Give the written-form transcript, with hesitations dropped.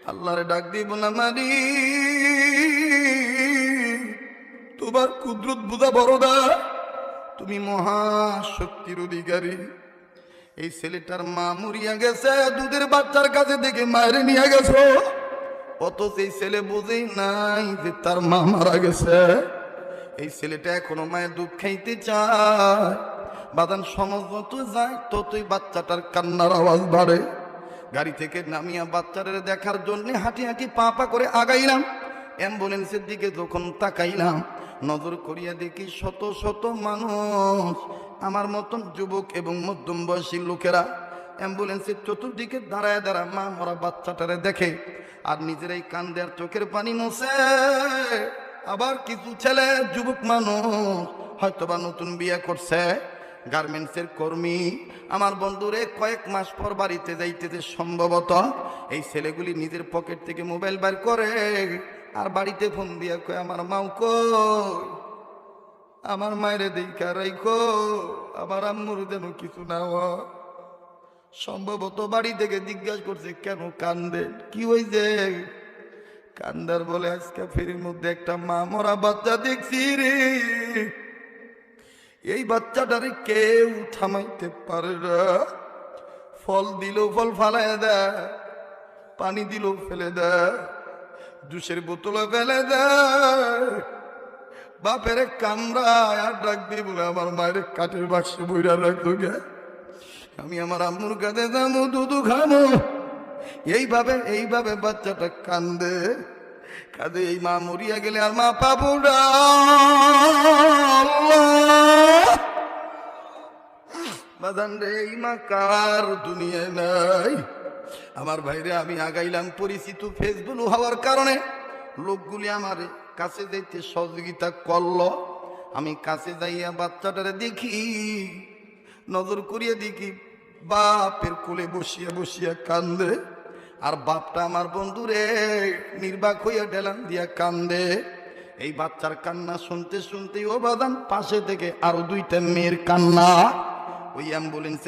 আল্লাহরে ডাক দিব না মারি, তোমার কুদরত বুঝা বড়দা, তুমি মহাশক্তির অধিকারী। এই ছেলেটার মা মরিয়া গেছে, দুধের বাচ্চার কাছে দেখে মায়ের নিয়ে গেছো, অথচ এই ছেলে বুঝেই নাই যে তার মা মারা গেছে। এই ছেলেটা এখনো মায়ের দুধ খাইতে চায়। বাদান সমাজ যত যায় ততই বাচ্চাটার কান্নার আওয়াজ বাড়ে। গাড়ি থেকে নামিয়া বাচ্চাটার দেখার জন্য হাঁটি হাঁটি পা পা করে আগাইলাম। অ্যাম্বুলেন্সের দিকে যখন তাকাইলাম, নজর করিয়া দেখি শত শত মানুষ, আমার মতন যুবক এবং মধ্যম বয়সী লোকেরা অ্যাম্বুলেন্সের চতুর্দিকে দাঁড়ায় দাঁড়া মা মরা বাচ্চাটারে দেখে আর নিজেরাই কান্দে আর চোখের পানি মোছে। আবার কিছু ছেলে যুবক মানুষ হয়তোবা নতুন বিয়ে করছে, গার্মেন্টসের কর্মী, আমার বন্ধুরে কয়েক মাস পর বাড়িতে যাইতেছে, সম্ভবত এই ছেলেগুলি নিজের পকেট থেকে মোবাইল বের করে আর বাড়িতে ফোন দিয়া কয় আমার মাও কই, আমার মায়েরে দেখা রাইখো, আমার আম্মুর যেন কিছু না হয়। সম্ভবত বাড়ি থেকে জিজ্ঞাসা করছে কেন কান্দেন, কি হয়েছে? কান্দার বলে আজকে ফেরির মধ্যে একটা মা মরা বাচ্চা দেখছি রে, এই বাচ্চাটারে কেউ থামাইতে পারে না। ফল দিল ফল ফালায় দেয়, পানি দিল ফেলে দেয়, জুসের বোতলে ফেলে দেয়, বাপের কামড়ায় আর ডাক দিয়ে বলে আমার মায়ের কাঠের বাক্সে বইরা রাখতো গে, আমি আমার আম্মুর কাছে যাবো, দুধু খাবো। এইভাবে এইভাবে বাচ্চাটা কান্দে কাঁদে। এই মা মরিয়া গেলে আর মা পাবো না। বাদান রে, এই মা কার দুনিয়ায় নাই। আমার ভাইরে, আমি আগাইলাম পরিচিত ফেসবুক হওয়ার কারণে লোকগুলি আমার কাছে যাইতে সহযোগিতা করলো। আমি কাছে যাইয়া বাচ্চাটারে দেখি, নজর করিয়া দেখি বাপের কোলে বসিয়া বসিয়া কান্দে, আর বাপটা আমার বন্ধুরে নির্বাক হইয়া ঢেলান দিয়া কান্দে। এই বাচ্চার কান্না শুনতে শুনতে ও বাদান পাশে থেকে আরো দুইটা মেয়ের কান্না, ওই অ্যাম্বুলেন্স